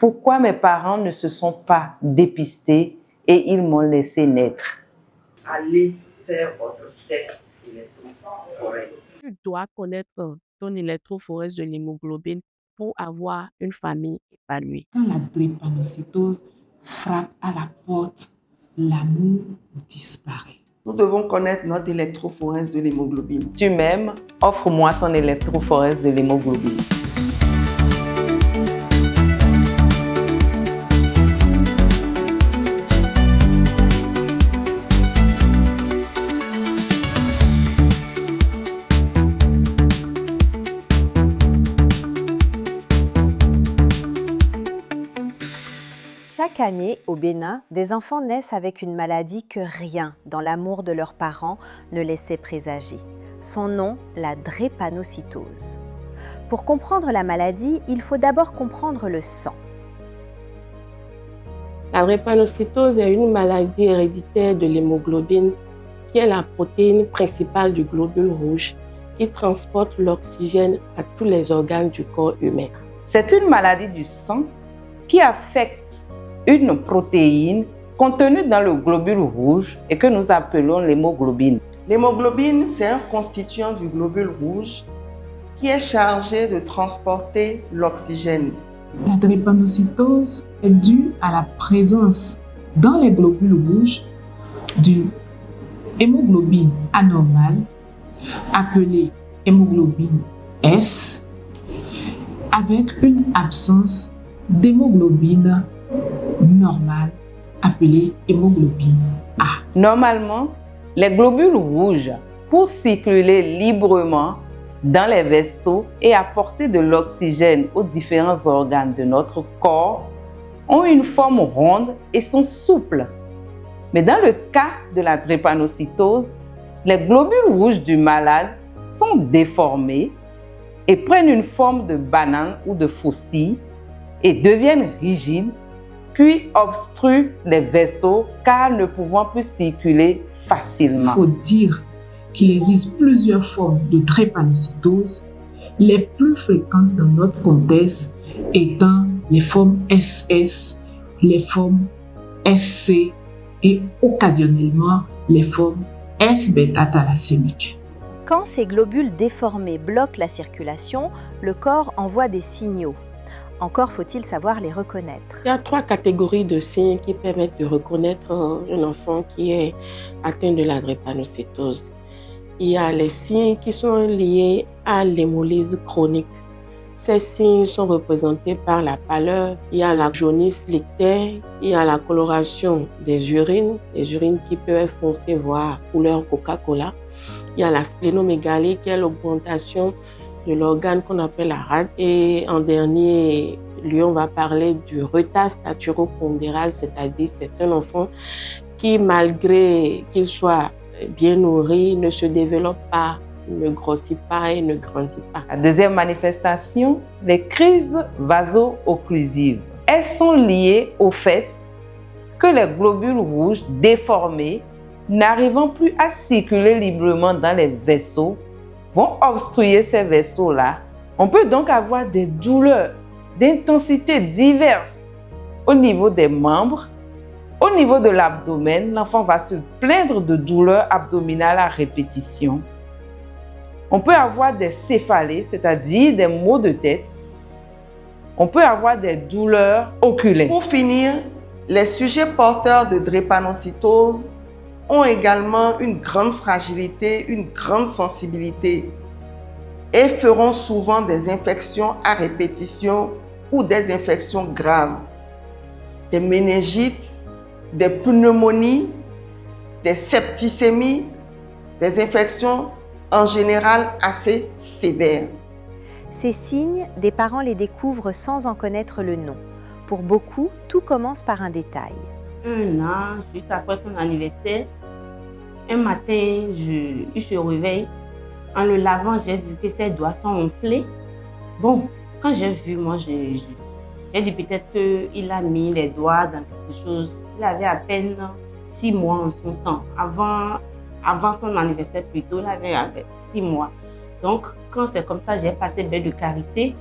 Pourquoi mes parents ne se sont pas dépistés et ils m'ont laissé naître? Allez faire votre test électrophorèse. Tu dois connaître ton électrophorèse de l'hémoglobine pour avoir une famille épanouie. Quand la drépanocytose frappe à la porte, l'amour disparaît. Nous devons connaître notre électrophorèse de l'hémoglobine. Tu m'aimes, offre-moi ton électrophorèse de l'hémoglobine. Chaque année, au Bénin, des enfants naissent avec une maladie que rien dans l'amour de leurs parents ne laissait présager. Son nom, la drépanocytose. Pour comprendre la maladie, il faut d'abord comprendre le sang. La drépanocytose est une maladie héréditaire de l'hémoglobine qui est la protéine principale du globule rouge qui transporte l'oxygène à tous les organes du corps humain. C'est une maladie du sang qui affecte une protéine contenue dans le globule rouge et que nous appelons l'hémoglobine. L'hémoglobine, c'est un constituant du globule rouge qui est chargé de transporter l'oxygène. La drépanocytose est due à la présence dans les globules rouges d'une hémoglobine anormale appelée hémoglobine S avec une absence d'hémoglobine normale appelée hémoglobine A. Normalement, les globules rouges, pour circuler librement dans les vaisseaux et apporter de l'oxygène aux différents organes de notre corps, ont une forme ronde et sont souples. Mais dans le cas de la drépanocytose, les globules rouges du malade sont déformés et prennent une forme de banane ou de faucille et deviennent rigides, puis obstruent les vaisseaux car ne pouvant plus circuler facilement. Il faut dire qu'il existe plusieurs formes de drépanocytose, les plus fréquentes dans notre contexte étant les formes SS, les formes SC et occasionnellement les formes S-bêta-thalassémiques. Quand ces globules déformés bloquent la circulation, le corps envoie des signaux. Encore faut-il savoir les reconnaître. Il y a 3 catégories de signes qui permettent de reconnaître un enfant qui est atteint de la drépanocytose. Il y a les signes qui sont liés à l'hémolyse chronique. Ces signes sont représentés par la pâleur, il y a la jaunisse lictaire, il y a la coloration des urines qui peuvent être foncées, voire couleur Coca-Cola. Il y a la splénomégalie qui est l'augmentation de l'organe qu'on appelle la rate. Et en dernier lieu, on va parler du retard staturo-pondéral, c'est-à-dire c'est un enfant qui, malgré qu'il soit bien nourri, ne se développe pas, ne grossit pas et ne grandit pas. La deuxième manifestation, les crises vaso-occlusives. Elles sont liées au fait que les globules rouges déformés, n'arrivant plus à circuler librement dans les vaisseaux, vont obstruer ces vaisseaux-là. On peut donc avoir des douleurs d'intensité diverses au niveau des membres. Au niveau de l'abdomen, l'enfant va se plaindre de douleurs abdominales à répétition. On peut avoir des céphalées, c'est-à-dire des maux de tête. On peut avoir des douleurs oculaires. Pour finir, les sujets porteurs de drépanocytose ont également une grande fragilité, une grande sensibilité et feront souvent des infections à répétition ou des infections graves, des méningites, des pneumonies, des septicémies, des infections en général assez sévères. Ces signes, des parents les découvrent sans en connaître le nom. Pour beaucoup, tout commence par un détail. Un an, juste après son anniversaire, un matin, il se réveille. En le lavant, j'ai vu que ses doigts sont enflés. Bon, quand j'ai vu, moi, j'ai dit peut-être qu'il a mis les doigts dans quelque chose. Il avait à peine 6 mois en son temps. Avant son anniversaire plutôt, il avait 6 mois. Donc, quand c'est comme ça, j'ai passé bain de karité,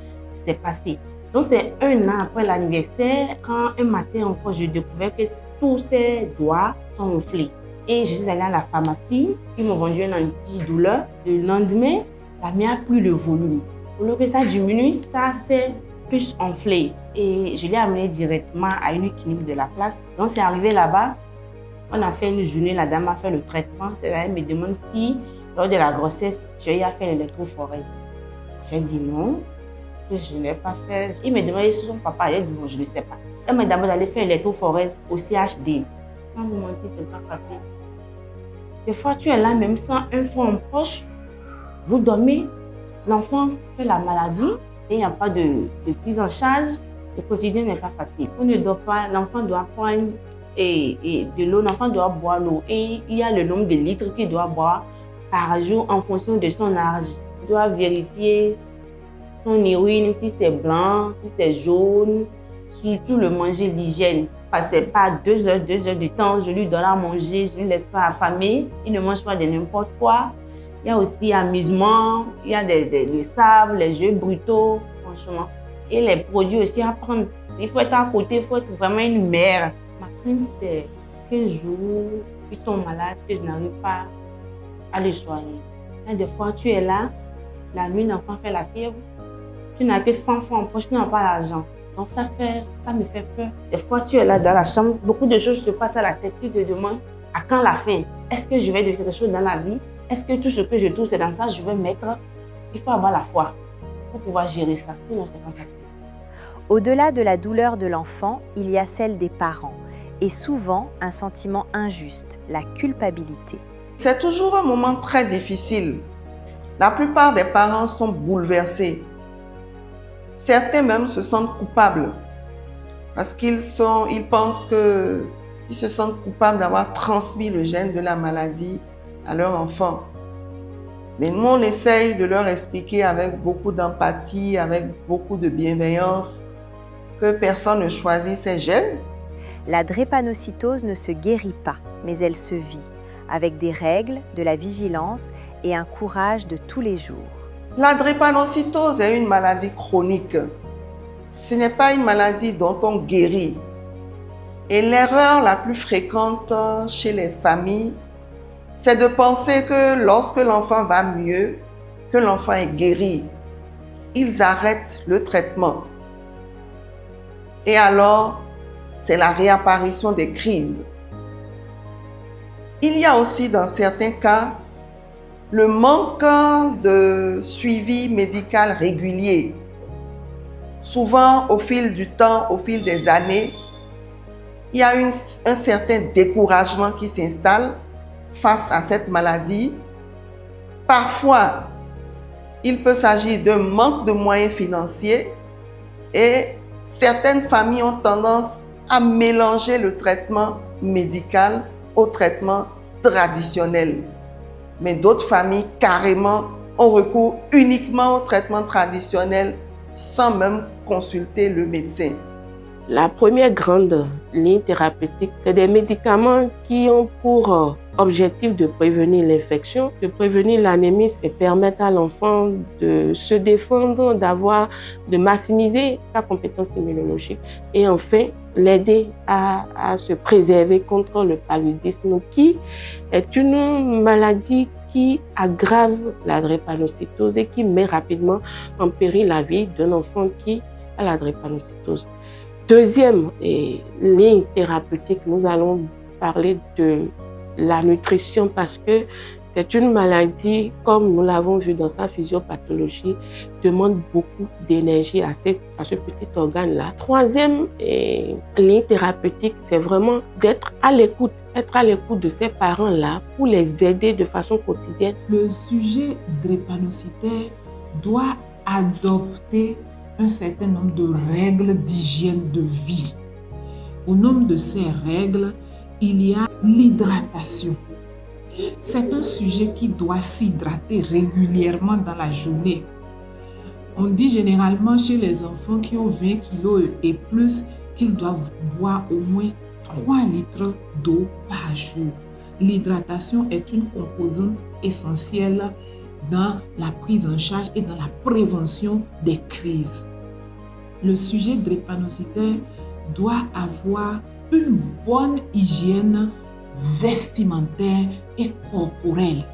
c'est passé. Donc, c'est 1 an après l'anniversaire, quand un matin encore, je découvrais que tous ses doigts sont enflés. Et je suis allée à la pharmacie, ils m'ont vendu un antidouleur. Le lendemain, la mienne a pris le volume. Pour le que ça diminue, ça s'est plus enflé. Et je l'ai amené directement à une clinique de la place. Donc, c'est arrivé là-bas. On a fait une journée, la dame a fait le traitement. Elle me demande si, lors de la grossesse, j'ai eu à faire l'électrophorèse. J'ai dit non, que je n'ai pas fait. Il me demandait si son papa, elle dit non, je ne sais pas. Elle m'a d'abord allé faire l'électrophorèse au CHD. Sans vous mentir, c'est pas facile. Des fois, tu es là même sans un franc en poche. Vous dormez, l'enfant fait la maladie et il n'y a pas de prise en charge. Le quotidien n'est pas facile. On ne dort pas, l'enfant doit prendre de l'eau, l'enfant doit boire l'eau. Et il y a le nombre de litres qu'il doit boire par jour en fonction de son âge. Il doit vérifier son urine, si c'est blanc, si c'est jaune. Surtout le manger, l'hygiène. Passez pas 2 heures de temps, je lui donne à manger, je ne lui laisse pas affamer. Il ne mange pas de n'importe quoi. Il y a aussi amusement, il y a le sable, les jeux brutaux, franchement. Et les produits aussi à prendre. Il faut être à côté, il faut être vraiment une mère. Ma crainte, c'est qu'un jour, il tombe malade, que je n'arrive pas à le soigner. Et des fois, tu es là, la nuit, l'enfant fait la fièvre. Tu n'as que 100 francs en poche, tu n'as pas l'argent. Donc ça me fait peur. Des fois, tu es là dans la chambre, beaucoup de choses se passent à la tête. Tu te demandes à quand la fin? Est-ce que je vais devenir quelque chose dans la vie? Est-ce que tout ce que je touche, c'est dans ça je vais mettre? Il faut avoir la foi pour pouvoir gérer ça, sinon c'est pas facile. Au-delà de la douleur de l'enfant, il y a celle des parents et souvent un sentiment injuste, la culpabilité. C'est toujours un moment très difficile. La plupart des parents sont bouleversés. Certains même se sentent coupables parce qu'ils pensent qu'ils se sentent coupables d'avoir transmis le gène de la maladie à leur enfant. Mais nous, on essaye de leur expliquer avec beaucoup d'empathie, avec beaucoup de bienveillance, que personne ne choisit ses gènes. La drépanocytose ne se guérit pas, mais elle se vit, avec des règles, de la vigilance et un courage de tous les jours. La drépanocytose est une maladie chronique. Ce n'est pas une maladie dont on guérit. Et l'erreur la plus fréquente chez les familles, c'est de penser que lorsque l'enfant va mieux, que l'enfant est guéri, ils arrêtent le traitement. Et alors, c'est la réapparition des crises. Il y a aussi dans certains cas le manque de suivi médical régulier. Souvent, au fil du temps, au fil des années, il y a un certain découragement qui s'installe face à cette maladie. Parfois, il peut s'agir d'un manque de moyens financiers et certaines familles ont tendance à mélanger le traitement médical au traitement traditionnel. Mais d'autres familles, carrément, ont recours uniquement au traitement traditionnel sans même consulter le médecin. La première grande ligne thérapeutique, c'est des médicaments qui ont pour objectif de prévenir l'infection, de prévenir l'anémie et permettre à l'enfant de se défendre, de maximiser sa compétence immunologique et enfin l'aider à se préserver contre le paludisme qui est une maladie qui aggrave la drépanocytose et qui met rapidement en péril la vie d'un enfant qui a la drépanocytose. Deuxième ligne thérapeutique, nous allons parler de la nutrition parce que c'est une maladie, comme nous l'avons vu dans sa physiopathologie, demande beaucoup d'énergie à ce petit organe-là. Troisième ligne thérapeutique, c'est vraiment être à l'écoute de ces parents-là pour les aider de façon quotidienne. Le sujet drépanocytaire doit adopter un certain nombre de règles d'hygiène de vie. Au nombre de ces règles, il y a l'hydratation. C'est un sujet qui doit s'hydrater régulièrement dans la journée. On dit généralement chez les enfants qui ont 20 kilos et plus qu'ils doivent boire au moins 3 litres d'eau par jour. L'hydratation est une composante essentielle dans la prise en charge et dans la prévention des crises. le sujet drépanocytaire doit avoir une bonne hygiène vestimentaire et corporelle.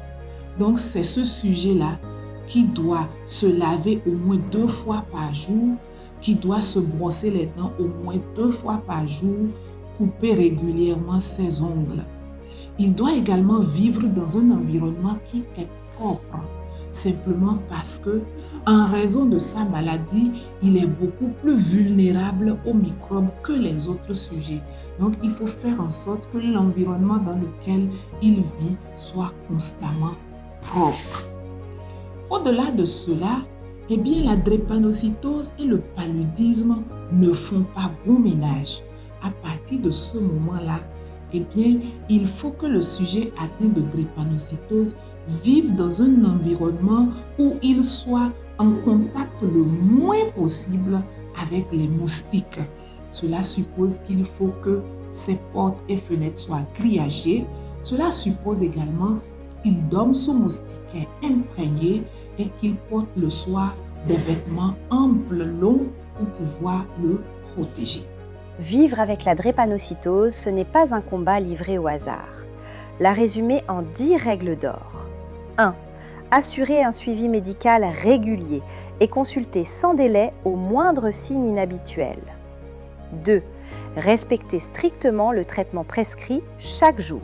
Donc, c'est ce sujet-là qui doit se laver au moins 2 fois par jour, qui doit se brosser les dents au moins 2 fois par jour, couper régulièrement ses ongles. Il doit également vivre dans un environnement qui est propre, simplement parce que, en raison de sa maladie, il est beaucoup plus vulnérable aux microbes que les autres sujets. Donc, il faut faire en sorte que l'environnement dans lequel il vit soit constamment propre. Au-delà de cela, eh bien, la drépanocytose et le paludisme ne font pas bon ménage. À partir de ce moment-là, eh bien, il faut que le sujet atteint de drépanocytose vive dans un environnement où il soit en contact le moins possible avec les moustiques. Cela suppose qu'il faut que ses portes et fenêtres soient grillagées. Cela suppose également qu'il dorme sous moustiquaires imprégnés et qu'il porte le soir des vêtements amples, longs pour pouvoir le protéger. Vivre avec la drépanocytose, ce n'est pas un combat livré au hasard. La résumer en 10 règles d'or. 1. Assurer un suivi médical régulier et consulter sans délai au moindre signe inhabituel. 2. Respecter strictement le traitement prescrit chaque jour.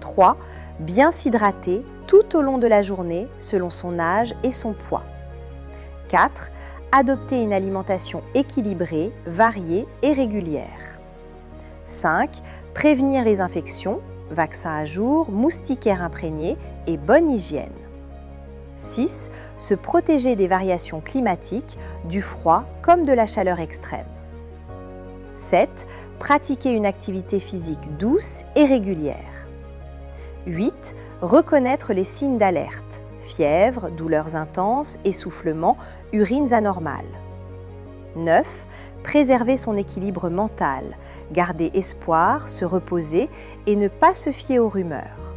3. Bien s'hydrater tout au long de la journée selon son âge et son poids. 4. Adopter une alimentation équilibrée, variée et régulière. 5. Prévenir les infections, vaccins à jour, moustiquaires imprégnés et bonne hygiène. 6. Se protéger des variations climatiques, du froid comme de la chaleur extrême. 7. Pratiquer une activité physique douce et régulière. 8. Reconnaître les signes d'alerte. Fièvre, douleurs intenses, essoufflement, urines anormales. 9. Préserver son équilibre mental, garder espoir, se reposer et ne pas se fier aux rumeurs.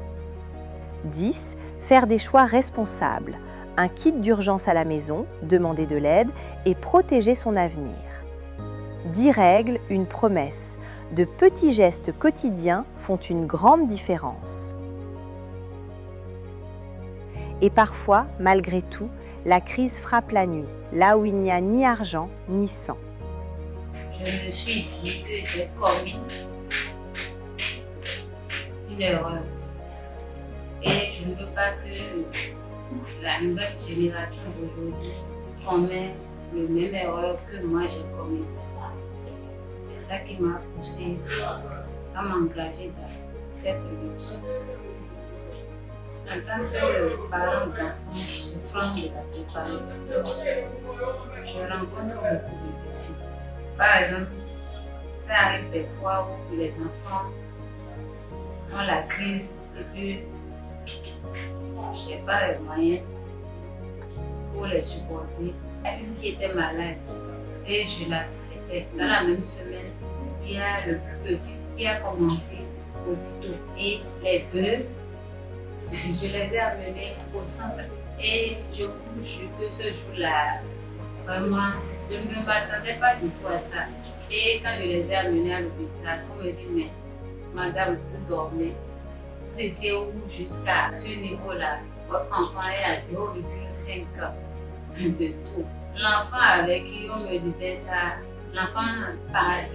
10. Faire des choix responsables, un kit d'urgence à la maison, demander de l'aide et protéger son avenir. 10 règles, une promesse. De petits gestes quotidiens font une grande différence. Et parfois, malgré tout, la crise frappe la nuit, là où il n'y a ni argent ni sang. Je me suis dit que j'ai commis une erreur. Et je ne veux pas que la nouvelle génération d'aujourd'hui commette la même erreur que moi j'ai commise. C'est ça qui m'a poussé à m'engager dans cette lutte. En tant que parent d'enfants souffrant de la drépanocytose, je rencontre beaucoup de défis. Par exemple, ça arrive des fois où les enfants ont la crise et puis je n'ai pas les moyens pour les supporter. Une qui était malade et je la traitais. Dans la même semaine, il y a le plus petit qui a commencé aussitôt. Et les deux, je les ai amenés au centre et je vous jure que ce jour-là, vraiment, je ne m'attendais pas du tout à ça. Et quand je les ai amenés à l'hôpital, on me dit, mais madame, vous dormez. Vous étiez où jusqu'à ce niveau-là? Votre enfant est à 0,5 de taux. L'enfant avec qui on me disait ça, l'enfant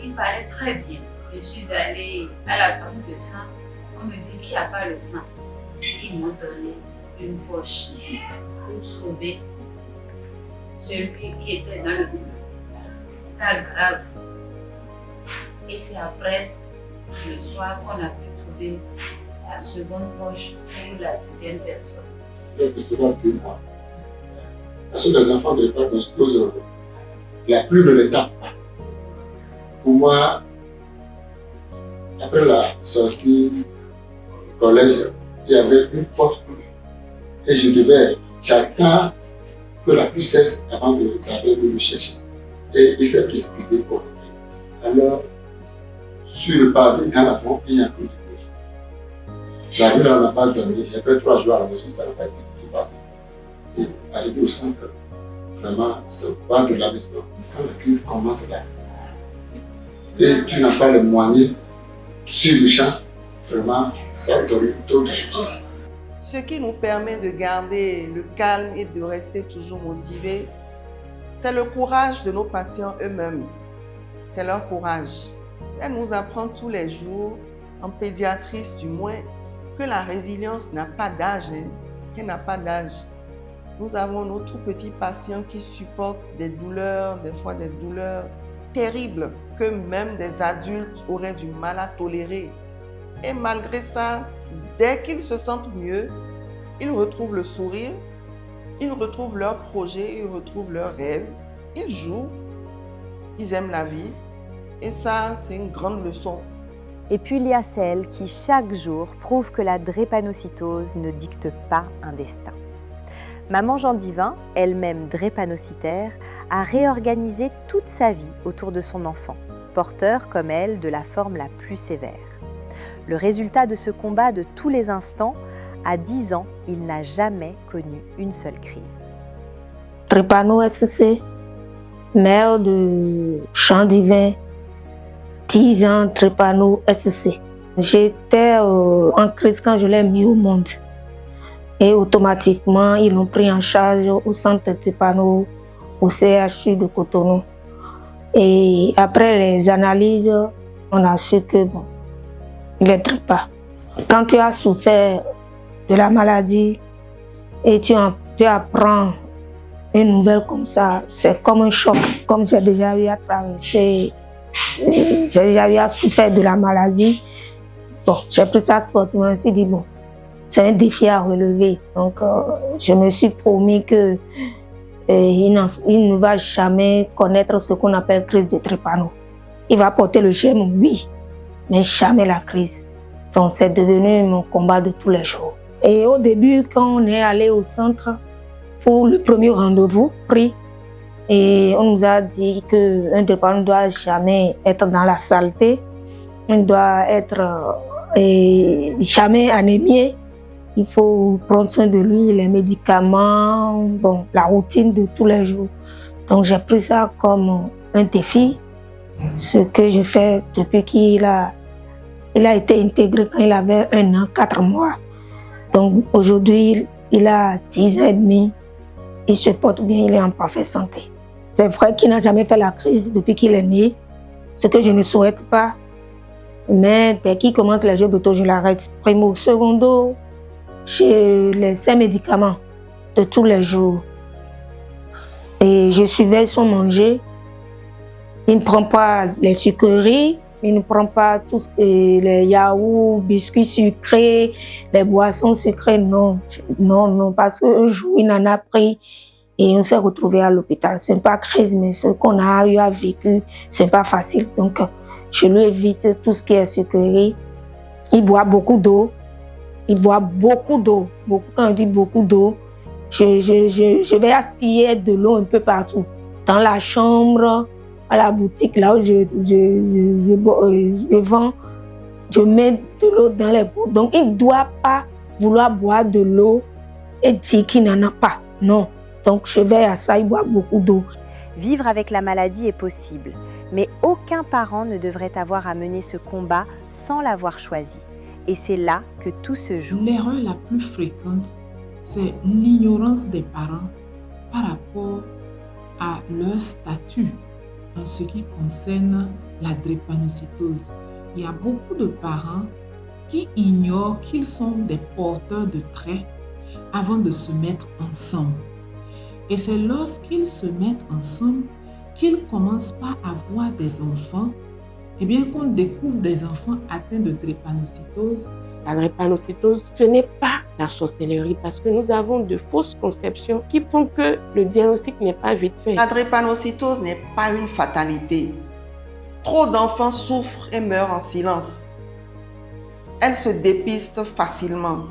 il parlait très bien. Je suis allée à la banque de sang, on me dit qu'il n'y a pas le sang. Ils m'ont donné une poche pour sauver celui qui était dans le cas grave. Et c'est après, le soir, qu'on a pu trouver la seconde poche pour la deuxième personne. C'est bon pour moi. Parce que les enfants de drépanocytose, la pluie ne les tape pas. Pour moi, après la sortie du collège, il y avait une forte pluie. Et je devais, j'attends que la pluie cesse avant d'aller le chercher. Et il s'est précipité pour rentrer. Alors, sur le pavé, dans l'avant, il y a un peu de pluie. J'arrive là, on n'a pas dormi. J'ai fait 3 jours à la maison, ça n'a pas été facile. Et arrivé au centre, vraiment, c'est pas de la maison. Quand la crise commence là, et tu n'as pas les moyens sur le champ, vraiment, ça autorise d'autres soucis. Ce qui nous permet de garder le calme et de rester toujours motivés, c'est le courage de nos patients eux-mêmes. C'est leur courage. Elle nous apprend tous les jours, en pédiatrie du moins, que la résilience n'a pas d'âge, qu'elle n'a pas d'âge. Nous avons nos tout petits patients qui supportent des douleurs, des fois des douleurs terribles, que même des adultes auraient du mal à tolérer. Et malgré ça, dès qu'ils se sentent mieux, ils retrouvent le sourire, ils retrouvent leurs projets, ils retrouvent leurs rêves, ils jouent, ils aiment la vie. Et ça, c'est une grande leçon. Et puis il y a celles qui, chaque jour, prouvent que la drépanocytose ne dicte pas un destin. Maman Jean Divin, elle-même drépanocytaire, a réorganisé toute sa vie autour de son enfant, porteur comme elle de la forme la plus sévère. Le résultat de ce combat de tous les instants, à 10 ans, il n'a jamais connu une seule crise. Drépano-SC, mère de Jean Divin, 10 ans, Drépano-SC. J'étais en crise quand je l'ai mis au monde. Et automatiquement, ils l'ont pris en charge au centre Drépano, au CHU de Cotonou. Et après les analyses, on a su que bon, il est Drépa. Quand tu as souffert de la maladie et tu apprends une nouvelle comme ça, c'est comme un choc, comme j'ai déjà eu à traverser, j'ai déjà eu à souffrir de la maladie. Bon, j'ai pris ça sportivement, je me suis dit, bon, c'est un défi à relever. Donc, je me suis promis que il ne va jamais connaître ce qu'on appelle crise de Drépano. Il va porter le germe, oui, mais jamais la crise. Donc, c'est devenu mon combat de tous les jours. Et au début, quand on est allé au centre pour le premier rendez-vous pris, et on nous a dit qu'un Drépano ne doit jamais être dans la saleté, il doit être jamais anémié. Il faut prendre soin de lui, les médicaments, bon, la routine de tous les jours. Donc j'ai pris ça comme un défi, ce que je fais depuis qu'il a été intégré quand il avait 1 an, 4 mois. Donc aujourd'hui, il a 10 ans et demi, il se porte bien, il est en parfaite santé. C'est vrai qu'il n'a jamais fait la crise depuis qu'il est né, ce que je ne souhaite pas. Mais dès qu'il commence les jeux d'auto, je l'arrête. Primo, secondo, j'ai ces médicaments de tous les jours. Et je surveille son manger. Il ne prend pas les sucreries, il ne prend pas tout ce que les yaourts, biscuits sucrés, les boissons sucrées, non. Non, parce qu'un jour, il en a pris et on s'est retrouvé à l'hôpital. Ce n'est pas crise, mais ce qu'on a eu à vécu, ce n'est pas facile. Donc, je lui évite tout ce qui est sucrerie. Il boit beaucoup d'eau. Il boit beaucoup d'eau. Quand on dit beaucoup d'eau, je vais aspiller de l'eau un peu partout. Dans la chambre, à la boutique, là où je vends, je mets de l'eau dans les gouttes. Donc, il ne doit pas vouloir boire de l'eau et dire qu'il n'en a pas. Non. Donc, je veille à ça, il boit beaucoup d'eau. Vivre avec la maladie est possible, mais aucun parent ne devrait avoir à mener ce combat sans l'avoir choisi. Et c'est là que tout se joue. L'erreur la plus fréquente, c'est l'ignorance des parents par rapport à leur statut en ce qui concerne la drépanocytose. Il y a beaucoup de parents qui ignorent qu'ils sont des porteurs de traits avant de se mettre ensemble. Et c'est lorsqu'ils se mettent ensemble qu'ils commencent par avoir des enfants, et bien qu'on découvre des enfants atteints de drépanocytose. La drépanocytose, ce n'est pas la sorcellerie parce que nous avons de fausses conceptions qui font que le diagnostic n'est pas vite fait. La drépanocytose n'est pas une fatalité. Trop d'enfants souffrent et meurent en silence. Elle se dépiste facilement.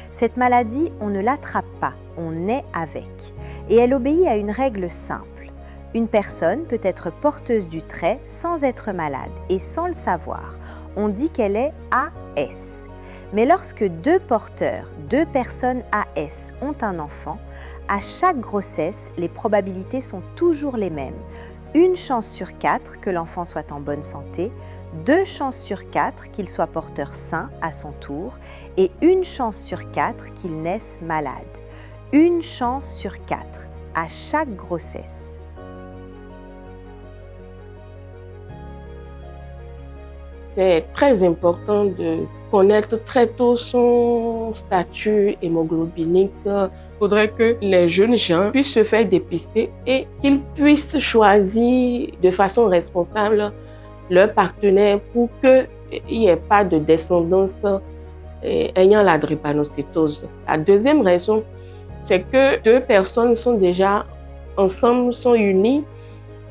Cette maladie, on ne l'attrape pas, on naît avec. Et elle obéit à une règle simple. Une personne peut être porteuse du trait sans être malade et sans le savoir. On dit qu'elle est AS. Mais lorsque deux porteurs, deux personnes AS ont un enfant, à chaque grossesse, les probabilités sont toujours les mêmes. 1 chance sur 4 que l'enfant soit en bonne santé, 2 chances sur 4 qu'il soit porteur sain à son tour et 1 chance sur 4 qu'il naisse malade. 1 chance sur 4 à chaque grossesse. C'est très important de connaître très tôt son statut hémoglobinique. Il faudrait que les jeunes gens puissent se faire dépister et qu'ils puissent choisir de façon responsable leur partenaire pour qu'il n'y ait pas de descendance ayant la drépanocytose. La deuxième raison, c'est que deux personnes sont déjà ensemble, sont unies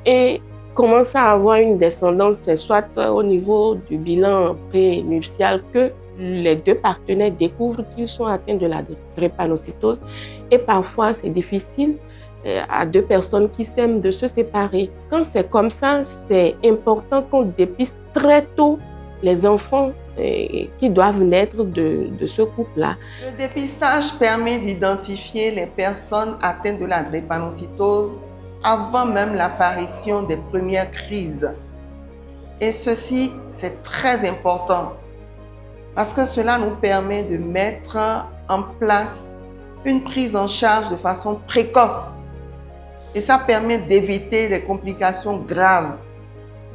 et commencent à avoir une descendance, c'est soit au niveau du bilan prénuptial que les deux partenaires découvrent qu'ils sont atteints de la drépanocytose. Et parfois, c'est difficile à deux personnes qui s'aiment de se séparer. Quand c'est comme ça, c'est important qu'on dépiste très tôt les enfants qui doivent naître de ce couple-là. Le dépistage permet d'identifier les personnes atteintes de la drépanocytose avant même l'apparition des premières crises. Et ceci, c'est très important parce que cela nous permet de mettre en place une prise en charge de façon précoce. Et ça permet d'éviter les complications graves,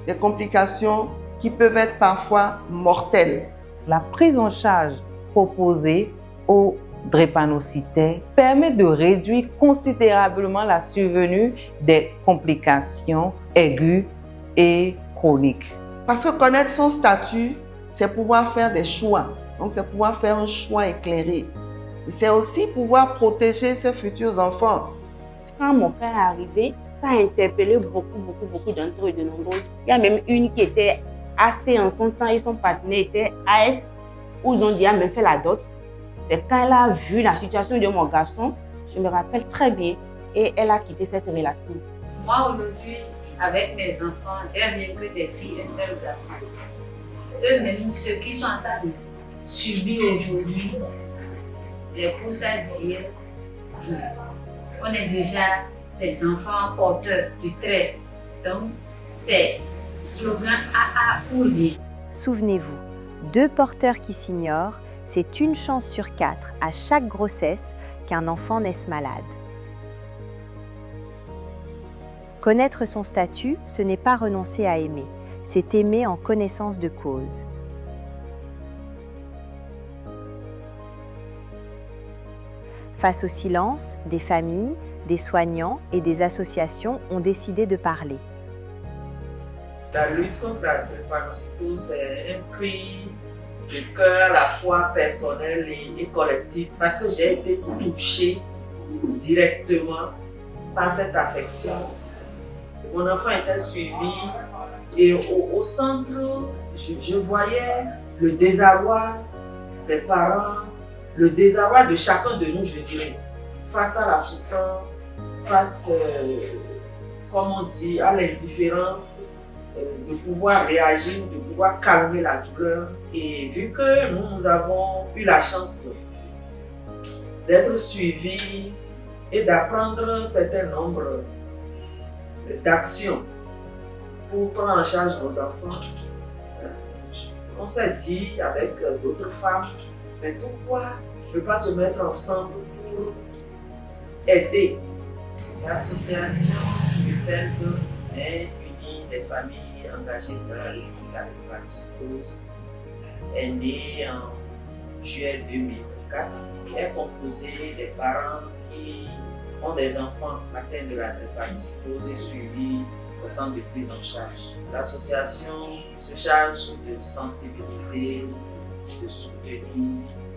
des complications qui peuvent être parfois mortelles. La prise en charge proposée aux drépanocytaires permet de réduire considérablement la survenue des complications aiguës et chroniques. Parce que connaître son statut, c'est pouvoir faire des choix. Donc, c'est pouvoir faire un choix éclairé. C'est aussi pouvoir protéger ses futurs enfants. Quand mon père est arrivé, ça a interpellé beaucoup d'entre eux, de nombreuses. Il y a même une qui était assez en son temps et son partenaire était AS, où ils ont dit, même fait la dot. C'est quand elle a vu la situation de mon garçon, je me rappelle très bien, et elle a quitté cette relation. Moi, aujourd'hui, avec mes enfants, j'ai bien que des filles, un seul garçon. Eux-mêmes, ceux qui sont en train de subir aujourd'hui, les poussent à dire on est déjà des enfants porteurs du trait. Donc, c'est slogan AA pour rien. Souvenez-vous, deux porteurs qui s'ignorent, c'est 1 chance sur 4 à chaque grossesse qu'un enfant naisse malade. Connaître son statut, ce n'est pas renoncer à aimer, c'est aimer en connaissance de cause. Face au silence, des familles, des soignants et des associations ont décidé de parler. La lutte contre la drépanocytose est un cri de cœur à la fois personnel et collectif parce que j'ai été touchée directement par cette affection. Mon enfant était suivi et au centre, je voyais le désarroi des parents, le désarroi de chacun de nous, je dirais, face à la souffrance, face, comme on dit, à l'indifférence, de pouvoir réagir, de pouvoir calmer la douleur. Et vu que nous avons eu la chance d'être suivis et d'apprendre un certain nombre d'actions pour prendre en charge nos enfants, on s'est dit avec d'autres femmes, mais pourquoi ne pas se mettre ensemble pour aider? L'association du FELD est unie des familles engagées dans la lutte contre la drépanocytose, est née en juillet 2004 et est composée des parents qui ont des enfants atteints de la drépanocytose et suivis au centre de prise en charge. L'association se charge de sensibiliser, de soutenir,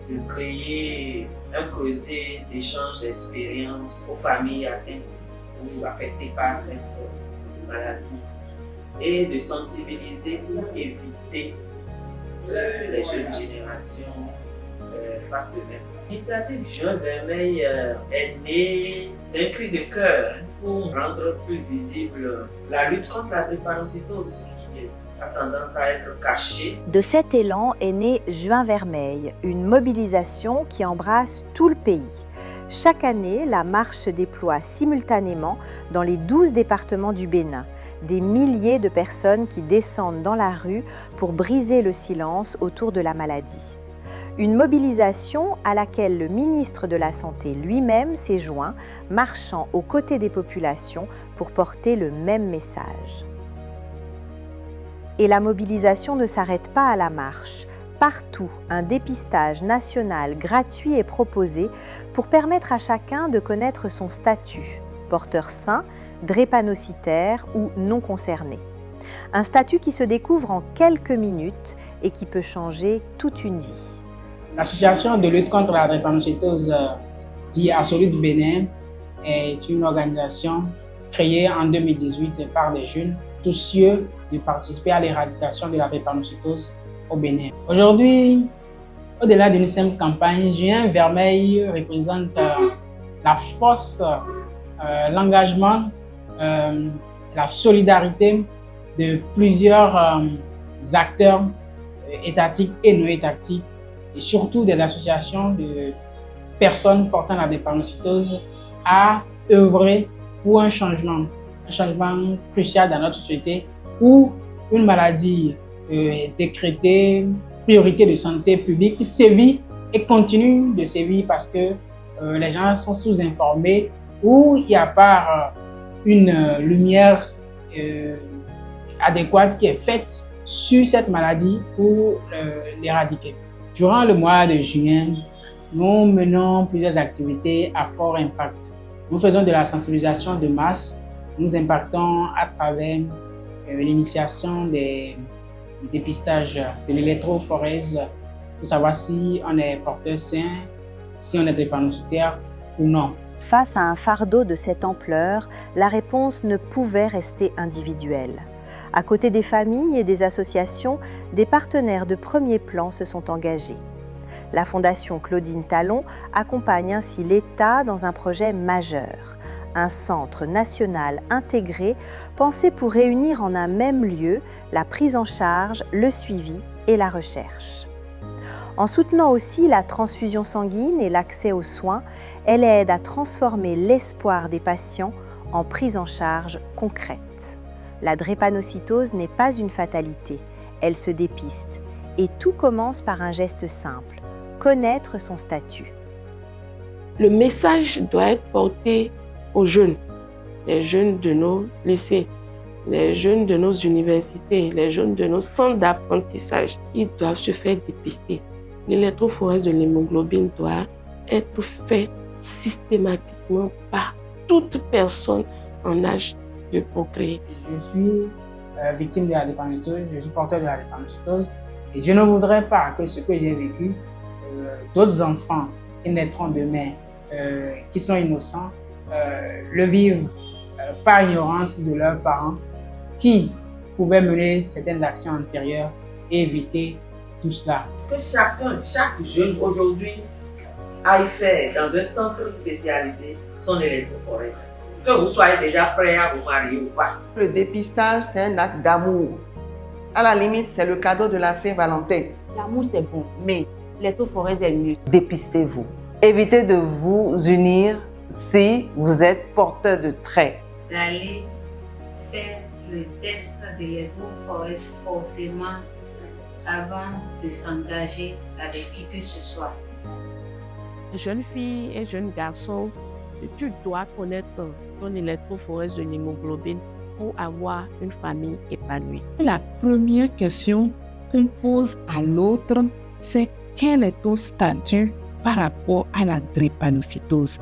de créer un creuset d'échange d'expériences aux familles atteintes ou affectées par cette maladie et de sensibiliser pour éviter que les jeunes générations fassent le même. L'initiative Juin Vermeil est née d'un cri de cœur pour rendre plus visible la lutte contre la drépanocytose qui a tendance à être caché. De cet élan est né Juin Vermeil, une mobilisation qui embrasse tout le pays. Chaque année, la marche se déploie simultanément dans les 12 départements du Bénin. Des milliers de personnes qui descendent dans la rue pour briser le silence autour de la maladie. Une mobilisation à laquelle le ministre de la Santé lui-même s'est joint, marchant aux côtés des populations pour porter le même message. Et la mobilisation ne s'arrête pas à la marche. Partout, un dépistage national gratuit est proposé pour permettre à chacun de connaître son statut, porteur sain, drépanocytaire ou non concerné. Un statut qui se découvre en quelques minutes et qui peut changer toute une vie. L'association de lutte contre la drépanocytose, dit ASOLUT Bénin, est une organisation créée en 2018 par des jeunes soucieux de participer à l'éradication de la drépanocytose au Bénin. Aujourd'hui, au-delà d'une simple campagne, Juin Vermeil représente la force, l'engagement, la solidarité de plusieurs acteurs étatiques et non étatiques, et surtout des associations de personnes portant la drépanocytose à œuvrer pour un changement crucial dans notre société où une maladie est décrétée priorité de santé publique qui sévit et continue de sévir parce que les gens sont sous-informés ou il n'y a pas une lumière adéquate qui est faite sur cette maladie pour l'éradiquer. Durant le mois de juin, nous menons plusieurs activités à fort impact. Nous faisons de la sensibilisation de masse. Nous impactons à travers l'initiation des dépistages de l'électrophorèse pour savoir si on est porteur sain, si on est drépanocytaire ou non. Face à un fardeau de cette ampleur, la réponse ne pouvait rester individuelle. À côté des familles et des associations, des partenaires de premier plan se sont engagés. La Fondation Claudine Talon accompagne ainsi l'État dans un projet majeur, un centre national intégré pensé pour réunir en un même lieu la prise en charge, le suivi et la recherche. En soutenant aussi la transfusion sanguine et l'accès aux soins, elle aide à transformer l'espoir des patients en prise en charge concrète. La drépanocytose n'est pas une fatalité, elle se dépiste. Et tout commence par un geste simple, connaître son statut. Le message doit être porté aux jeunes, les jeunes de nos lycées, les jeunes de nos universités, les jeunes de nos centres d'apprentissage. Ils doivent se faire dépister. L'électrophorèse de l'hémoglobine doit être fait systématiquement par toute personne en âge de procréer. Je suis victime de la drépanocytose, je suis porteur de la drépanocytose et je ne voudrais pas que ce que j'ai vécu, d'autres enfants qui naîtront demain, qui sont innocents, le vivent par ignorance de leurs parents qui pouvaient mener certaines actions antérieures et éviter tout cela. Que chaque jeune aujourd'hui aille faire dans un centre spécialisé son électrophorèse. Que vous soyez déjà prêt à vous marier ou pas. Le dépistage, c'est un acte d'amour. À la limite, c'est le cadeau de la Saint-Valentin. L'amour, c'est bon, mais l'électrophorèse est mieux. Dépistez-vous. Évitez de vous unir si vous êtes porteur de traits. D'aller faire le test de l'électrophorèse forcément avant de s'engager avec qui que ce soit. Jeune fille et jeune garçon, tu dois connaître ton électrophorèse de l'hémoglobine pour avoir une famille épanouie. La première question qu'on pose à l'autre, c'est quel est ton statut par rapport à la drépanocytose?